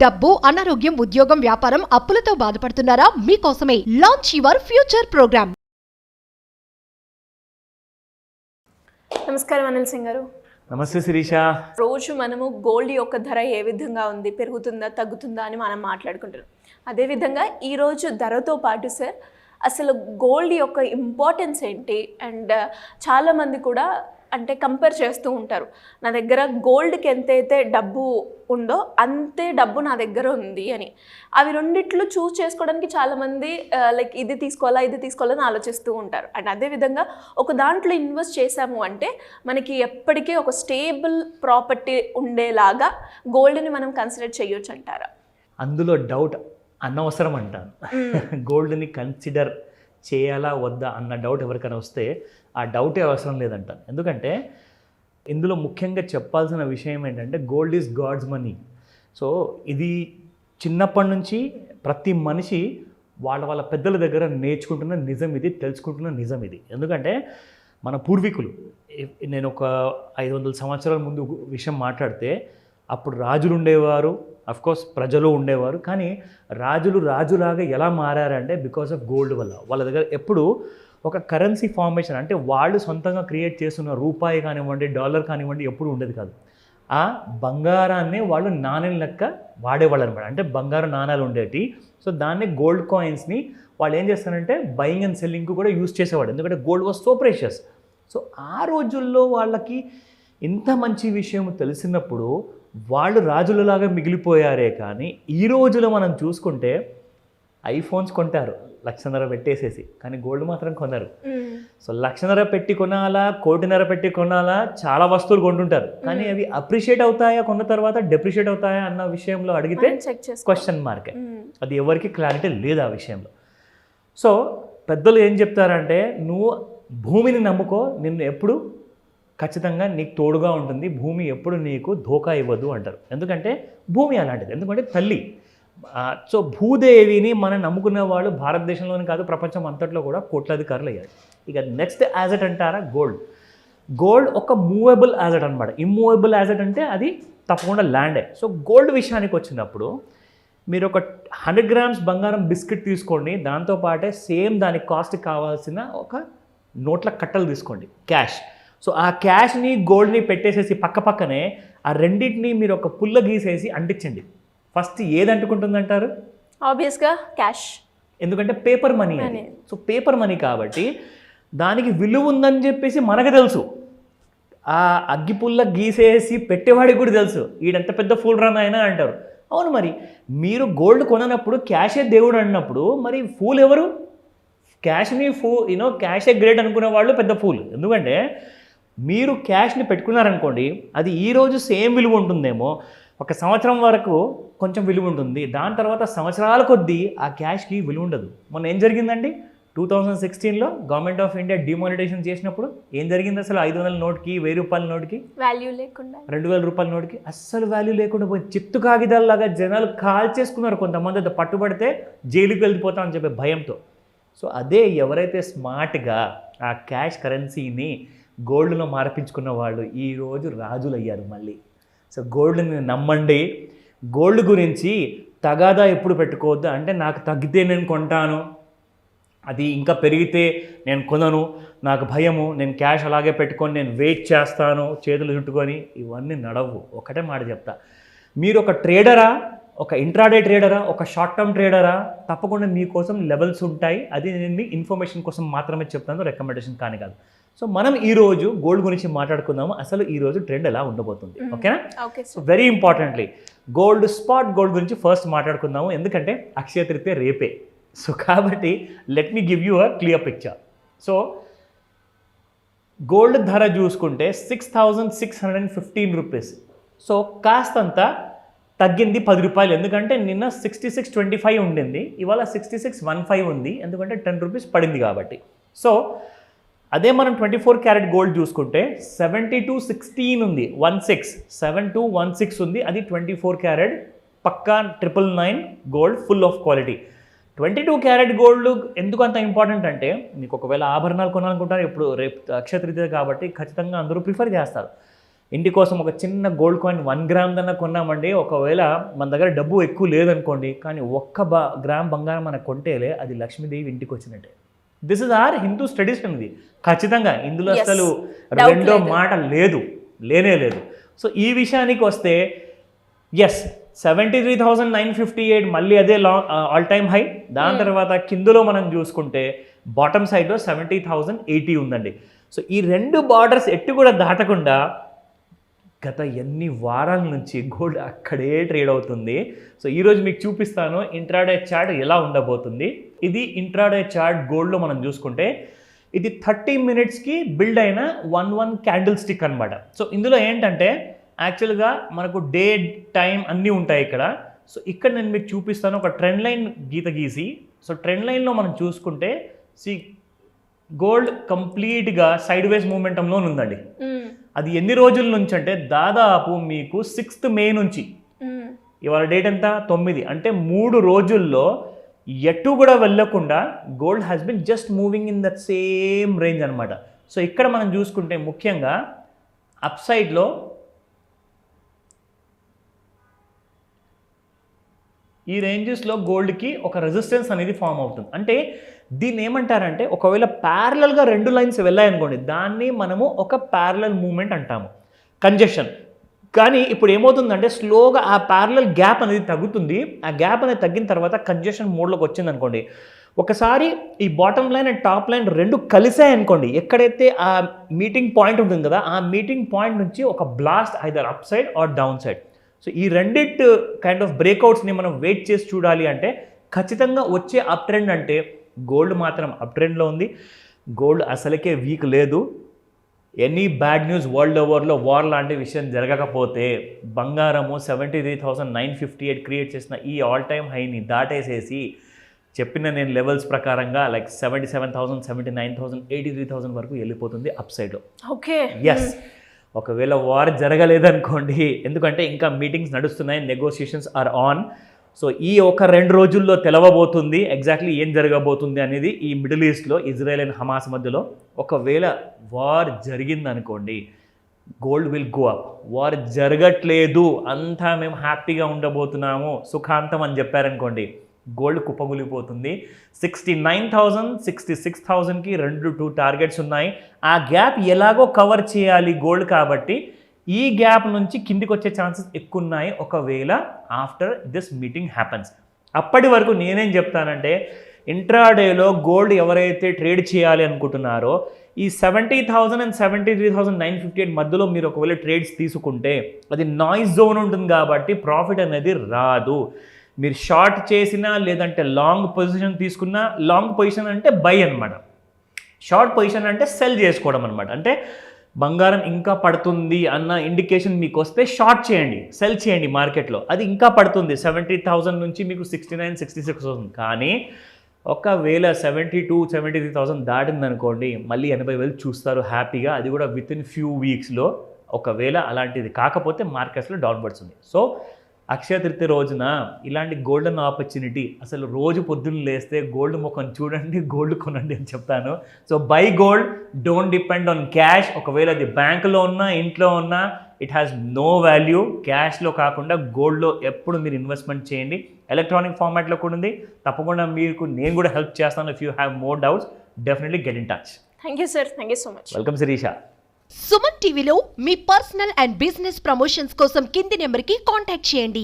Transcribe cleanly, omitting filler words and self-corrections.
డబ్బు, అనారోగ్యం, ఉద్యోగం, వ్యాపారం, అప్పులతో బాధపడుతున్నారా? మీకోసమే లాంచ్ యువర్ ఫ్యూచర్ ప్రోగ్రామ్. నమస్కారం అనిల్ సింగ్ గారు. నమస్తే శిరీష. రోజు మనము గోల్డ్ యొక్క ధర ఏ విధంగా ఉంది, పెరుగుతుందా తగ్గుతుందా అని మనం మాట్లాడుకుంటున్నాం. అదేవిధంగా ఈరోజు ధరతో పాటు సార్ అసలు గోల్డ్ యొక్క ఇంపార్టెన్స్ ఏంటి అండ్ చాలామంది కూడా అంటే కంపేర్ చేస్తూ ఉంటారు. నా దగ్గర గోల్డ్కి ఎంతైతే డబ్బు ఉందో అంతే డబ్బు నా దగ్గర ఉంది అని. అవి రెండిట్లు చూస్ చేసుకోవడానికి చాలామంది లైక్ ఇది తీసుకోవాలని ఆలోచిస్తూ ఉంటారు. అండ్ అదేవిధంగా ఒక దాంట్లో ఇన్వెస్ట్ చేసాము అంటే మనకి ఎప్పటికీ ఒక స్టేబుల్ ప్రాపర్టీ ఉండేలాగా గోల్డ్ని మనం కన్సిడర్ చేయొచ్చు అంటారా? అందులో డౌట్ అనవసరం అంటాను. గోల్డ్ని కన్సిడర్ చేయాలా వద్దా అన్న డౌట్ ఎవరికైనా వస్తే ఆ డౌటే అవసరం లేదంటాను. ఎందుకంటే ఇందులో ముఖ్యంగా చెప్పాల్సిన విషయం ఏంటంటే gold is God's money. So ఇది చిన్నప్పటి నుంచి ప్రతి మనిషి వాళ్ళ పెద్దల దగ్గర నేర్చుకుంటున్న నిజం ఇది, తెలుసుకుంటున్న నిజం ఇది. ఎందుకంటే మన పూర్వీకులు, నేను ఒక 500 సంవత్సరాల ముందు విషయం మాట్లాడితే అప్పుడు రాజులు ఉండేవారు, అఫ్కోర్స్ ప్రజలు ఉండేవారు. కానీ రాజులాగా ఎలా మారారంటే బికాస్ ఆఫ్ గోల్డ్ వల్ల. వాళ్ళ దగ్గర ఎప్పుడు ఒక కరెన్సీ ఫార్మేషన్ అంటే వాళ్ళు సొంతంగా క్రియేట్ చేస్తున్న రూపాయి కానివ్వండి, డాలర్ కానివ్వండి ఎప్పుడు ఉండేది కాదు. ఆ బంగారాన్ని వాళ్ళు నాణ్యం లెక్క వాడేవాళ్ళు అనమాట. అంటే బంగారు నాణాలు ఉండేవి. సో దాన్ని గోల్డ్ కాయిన్స్ని వాళ్ళు ఏం చేస్తారంటే బయింగ్ అండ్ సెల్లింగ్కి కూడా యూజ్ చేసేవాడు. ఎందుకంటే gold was so precious. So ఆ రోజుల్లో వాళ్ళకి ఇంత మంచి విషయం తెలిసినప్పుడు వాళ్ళు రాజులలాగా మిగిలిపోయారే. కానీ ఈ రోజులో మనం చూసుకుంటే ఐఫోన్స్ కొంటారు 1,50,000 పెట్టేసేసి, కానీ గోల్డ్ మాత్రం కొనరు. సో 1,00,000 పెట్టి కొనాలా, 1,50,000 పెట్టి కొనాలా, చాలా వస్తువులు కొంటుంటారు. కానీ అవి అప్రిషియేట్ అవుతాయా, కొన్న తర్వాత డెప్రిషియేట్ అవుతాయా అన్న విషయంలో అడిగితే క్వశ్చన్ మార్కే. అది ఎవరికి క్లారిటీ లేదు ఆ విషయంలో. సో పెద్దలు ఏం చెప్తారంటే నువ్వు భూమిని నమ్ముకో, నిన్ను ఎప్పుడు ఖచ్చితంగా నీకు తోడుగా ఉంటుంది, భూమి ఎప్పుడు నీకు ధోకా ఇవ్వదు అంటారు. ఎందుకంటే భూమి అలాంటిది, ఎందుకంటే తల్లి. సో భూదేవిని మనం నమ్ముకున్న వాళ్ళు భారతదేశంలోని కాదు ప్రపంచం అంతట్లో కూడా కోట్లాధికారులు అయ్యారు. ఇక నెక్స్ట్ యాజెట్ అంటారా గోల్డ్ ఒక మూవబుల్ యాజెట్ అనమాట. ఇమ్మూవబుల్ యాజెట్ అంటే అది తప్పకుండా ల్యాండే. సో గోల్డ్ విషయానికి వచ్చినప్పుడు మీరు ఒక 100 grams బంగారం బిస్కెట్ తీసుకోండి, దాంతోపాటే సేమ్ దానికి కాస్ట్ కావాల్సిన ఒక నోట్ల కట్టలు తీసుకోండి, క్యాష్. సో ఆ క్యాష్ని గోల్డ్ని పెట్టేసేసి పక్కనే ఆ రెండింటిని మీరు ఒక పుల్ల గీసేసి అంటించండి. ఫస్ట్ ఏది అంటుకుంటుందంటారు? ఆబ్వియస్గా క్యాష్. ఎందుకంటే పేపర్ మనీ అని. సో పేపర్ మనీ కాబట్టి దానికి విలువ ఉందని చెప్పేసి మనకు తెలుసు. ఆ అగ్గిపుల్ల గీసేసి పెట్టేవాడికి కూడా తెలుసు, ఈడంత పెద్ద ఫూల్ రన్ అయినా అంటారు. అవును, మరి మీరు గోల్డ్ కొననప్పుడు క్యాషే దేవుడు అన్నప్పుడు మరి ఫూల్ ఎవరు? క్యాష్ని క్యాషే గ్రేట్ అనుకునే వాళ్ళు పెద్ద ఫూల్. ఎందుకంటే మీరు క్యాష్ని పెట్టుకున్నారనుకోండి, అది ఈరోజు సేమ్ విలువ ఉంటుందేమో, ఒక సంవత్సరం వరకు కొంచెం విలువ ఉంటుంది, దాని తర్వాత సంవత్సరాల కొద్దీ ఆ క్యాష్కి విలువ ఉండదు. మొన్న ఏం జరిగిందండి? 2016లో గవర్నమెంట్ ఆఫ్ ఇండియా డిమానిటైజేషన్ చేసినప్పుడు ఏం జరిగింది? అసలు 500 నోట్కి, 1000 రూపాయల నోట్కి వాల్యూ లేకుండా, 2000 రూపాయల నోట్కి అస్సలు వాల్యూ లేకుండా పోయి చిత్తు కాగితాల్లాగా జనాలు కాల్ చేసుకున్నారు. కొంతమంది అయితే పట్టుబడితే జైలుకి వెళ్ళిపోతామని చెప్పే భయంతో. సో అదే ఎవరైతే స్మార్ట్గా ఆ క్యాష్ కరెన్సీని గోల్డ్లో మార్పించుకున్న వాళ్ళు ఈరోజు రాజులు అయ్యారు మళ్ళీ. సో గోల్డ్ని నమ్మండి. గోల్డ్ గురించి తగాదా ఎప్పుడు పెట్టుకోవద్దు. అంటే నాకు తగ్గితే నేను కొంటాను, అది ఇంకా పెరిగితే నేను కొనను, నాకు భయము, నేను క్యాష్ అలాగే పెట్టుకొని నేను వెయిట్ చేస్తాను చేతులు చుట్టుకొని, ఇవన్నీ నడవు. ఒకటే మాట చెప్తా, మీరు ఒక ట్రేడరా, ఒక ఇంట్రాడే ట్రేడరా, ఒక షార్ట్ టర్మ్ ట్రేడరా, తప్పకుండా మీకోసం లెవెల్స్ ఉంటాయి. అది నేను మీ ఇన్ఫర్మేషన్ కోసం మాత్రమే చెప్తాను, రికమెండేషన్ కానీ కాదు. సో మనం ఈరోజు గోల్డ్ గురించి మాట్లాడుకుందాము. అసలు ఈరోజు ట్రెండ్ ఎలా ఉండబోతుంది, ఓకేనా? So very importantly spot gold గురించి ఫస్ట్ మాట్లాడుకుందాము. ఎందుకంటే అక్షయ తృతీయ రేపే. సో కాబట్టి let me give you a clear picture. So gold ధర చూసుకుంటే 6,615 రూపీస్. సో కాస్తంత తగ్గింది 10 రూపాయలు. ఎందుకంటే నిన్న 6625 ఉండింది, ఇవాళ 6615 ఉంది. ఎందుకంటే 10 రూపీస్ పడింది కాబట్టి. సో అదే మనం 24 క్యారెట్ గోల్డ్ చూసుకుంటే 7216 ఉంది, 7216 ఉంది. అది 24 క్యారెట్ పక్కా 999 gold, full of quality. 22 carat gold ఎందుకు అంత ఇంపార్టెంట్ అంటే, మీకు ఒకవేళ ఆభరణాలు కొనాలనుకుంటారు, ఇప్పుడు రేపు అక్షయ తృతీయ కాబట్టి ఖచ్చితంగా అందరూ ప్రిఫర్ చేస్తారు. ఇంటి కోసం ఒక చిన్న గోల్డ్ కాయిన్ 1 గ్రామ్ దన్నా కొన్నామండి, ఒకవేళ మన దగ్గర డబ్బు ఎక్కువ లేదనుకోండి, కానీ ఒక్క గ్రామ్ బంగారం మనకు కొంటేలే అది లక్ష్మీదేవి ఇంటికి వచ్చినట్టే. This is our Hindu tradition. ఇది ఖచ్చితంగా ఇందులో Yes. అసలు Doubt రెండో లేదు. మాట లేనే లేదు. సో ఈ విషయానికి వస్తే ఎస్ 73,958 మళ్ళీ అదే ఆల్ టైమ్ హై. దాని తర్వాత కిందలో మనం చూసుకుంటే బాటమ్ సైడ్లో 70,080 ఉందండి. సో ఈ రెండు బార్డర్స్ ఎట్టు కూడా దాటకుండా గత ఎన్ని వారాల నుంచి గోల్డ్ అక్కడే ట్రేడ్ అవుతుంది. సో ఈరోజు మీకు చూపిస్తాను ఇంట్రాడే చార్ట్ ఎలా ఉండబోతుంది. ఇది ఇంట్రాడే చార్ట్ గోల్డ్లో మనం చూసుకుంటే ఇది 30 మినిట్స్కి బిల్డ్ అయిన 1 క్యాండిల్ స్టిక్ అనమాట. సో ఇందులో ఏంటంటే యాక్చువల్గా మనకు డే టైం అన్నీ ఉంటాయి ఇక్కడ. సో ఇక్కడ నేను మీకు చూపిస్తాను ఒక ట్రెండ్ లైన్ గీసి. సో ట్రెండ్ లైన్లో మనం చూసుకుంటే గోల్డ్ కంప్లీట్గా సైడ్ వేస్ మూమెంటంలో ఉందండి. అది ఎన్ని రోజుల నుంచి అంటే దాదాపు మీకు 6th మే నుంచి ఇవాళ డేట్ ఎంత 9, అంటే 3 రోజుల్లో ఎటు కూడా వెళ్ళకుండా gold has been just moving in that same range అనమాట. సో ఇక్కడ మనం చూసుకుంటే ముఖ్యంగా అప్ సైడ్లో ఈ రేంజెస్లో గోల్డ్కి ఒక రెసిస్టెన్స్ అనేది ఫామ్ అవుతుంది. అంటే దీన్ని ఏమంటారంటే ఒకవేళ ప్యారలల్గా 2 లైన్స్ వెళ్ళాయనుకోండి దాన్ని మనము ఒక ప్యారలల్ మూమెంట్ అంటాము, కంజెషన్. కానీ ఇప్పుడు ఏమవుతుందంటే స్లోగా ఆ ప్యారలల్ గ్యాప్ అనేది తగ్గుతుంది. ఆ గ్యాప్ అనేది తగ్గిన తర్వాత కంజెషన్ మోడ్లోకి వచ్చింది అనుకోండి, ఒకసారి ఈ bottom line and top line 2 కలిసాయనుకోండి, ఎక్కడైతే ఆ మీటింగ్ పాయింట్ ఉంటుంది కదా ఆ మీటింగ్ పాయింట్ నుంచి ఒక blast either up side or down side. So ఈ రెండిట్ కైండ్ ఆఫ్ బ్రేక్అవుట్స్ని మనం వెయిట్ చేసి చూడాలి అంటే ఖచ్చితంగా వచ్చే అప్ ట్రెండ్ అంటే గోల్డ్ మాత్రం అప్ ట్రెండ్లో ఉంది. గోల్డ్ అసలుకే వీక్ లేదు. ఎనీ బ్యాడ్ న్యూస్ వరల్డ్ ఓవర్లో వార్ లాంటి విషయం జరగకపోతే బంగారము 73,958 క్రియేట్ చేసిన ఈ ఆల్ టైమ్ హైని దాటేసేసి చెప్పిన నేను లెవెల్స్ ప్రకారంగా లైక్ 77,000, 79,000, 83,000 వరకు వెళ్ళిపోతుంది అప్ సైడ్లో. ఓకే. ఎస్, ఒకవేళ వార్ జరగలేదనుకోండి, ఎందుకంటే ఇంకా మీటింగ్స్ నడుస్తున్నాయి, నెగోషియేషన్స్ ఆర్ ఆన్. సో ఈ ఒక 2 రోజుల్లో తెలవబోతుంది ఎగ్జాక్ట్లీ ఏం జరగబోతుంది అనేది ఈ మిడిల్ ఈస్ట్లో ఇజ్రాయెల్ అండ్ హమాస్ మధ్యలో. ఒకవేళ వార్ జరిగిందనుకోండి gold will go up. War జరగట్లేదు, అంతా మేము హ్యాపీగా ఉండబోతున్నాము, సుఖాంతం అని చెప్పారనుకోండి గోల్డ్ కుప్పగులిపోతుంది. 69,000, 66,000కి 2 టార్గెట్స్ ఉన్నాయి. ఆ గ్యాప్ ఎలాగో కవర్ చేయాలి గోల్డ్, కాబట్టి ఈ గ్యాప్ నుంచి కిందికి వచ్చే ఛాన్సెస్ ఎక్కువ ఉన్నాయి ఒకవేళ ఆఫ్టర్ దిస్ మీటింగ్ హ్యాపన్స్. అప్పటి వరకు నేనేం చెప్తానంటే ఇంట్రాడేలో గోల్డ్ ఎవరైతే ట్రేడ్ చేయాలి అనుకుంటున్నారో ఈ 70,000 and 73,958 మధ్యలో మీరు ఒకవేళ ట్రేడ్స్ తీసుకుంటే అది నాయిస్ జోన్ ఉంటుంది కాబట్టి ప్రాఫిట్ అనేది రాదు. మీరు షార్ట్ చేసినా లేదంటే లాంగ్ పొజిషన్ తీసుకున్నా, లాంగ్ పొజిషన్ అంటే బై అనమాట, షార్ట్ పొజిషన్ అంటే సెల్ చేసుకోవడం అనమాట. అంటే బంగారం ఇంకా పడుతుంది అన్న ఇండికేషన్ మీకు వస్తే షార్ట్ చేయండి, సెల్ చేయండి మార్కెట్లో. అది ఇంకా పడుతుంది 70,000 నుంచి మీకు 69,000, 66,000. కానీ ఒకవేళ 72,000, 73,000 దాటిందనుకోండి మళ్ళీ 80,000 చూస్తారు హ్యాపీగా, అది కూడా విత్ ఇన్ ఫ్యూ వీక్స్లో. ఒకవేళ అలాంటిది కాకపోతే మార్కెట్స్లో డౌన్వర్డ్స్ ఉంది. సో అక్షయ తృతీయ రోజున ఇలాంటి గోల్డెన్ ఆపర్చునిటీ, అసలు రోజు పొద్దున్న లేస్తే గోల్డ్ ముఖం చూడండి, గోల్డ్ కొనండి అని చెప్తాను. So buy gold, don't depend on cash. ఒకవేళ అది బ్యాంకులో ఉన్నా ఇంట్లో ఉన్నా ఇట్ హ్యాస్ నో వాల్యూ. క్యాష్లో కాకుండా గోల్డ్లో ఎప్పుడు మీరు ఇన్వెస్ట్మెంట్ చేయండి. ఎలక్ట్రానిక్ ఫార్మాట్లో కూడా ఉంది, తప్పకుండా మీకు నేను కూడా హెల్ప్ చేస్తాను. If you have more doubts definitely get in touch. Thank you sir, thank you so much. Welcome Shirisha. Suman టీవీలో మీ పర్సనల్ అండ్ బిజినెస్ ప్రమోషన్స్ కోసం కింది నెంబర్కి కాంటాక్ట్ చేయండి.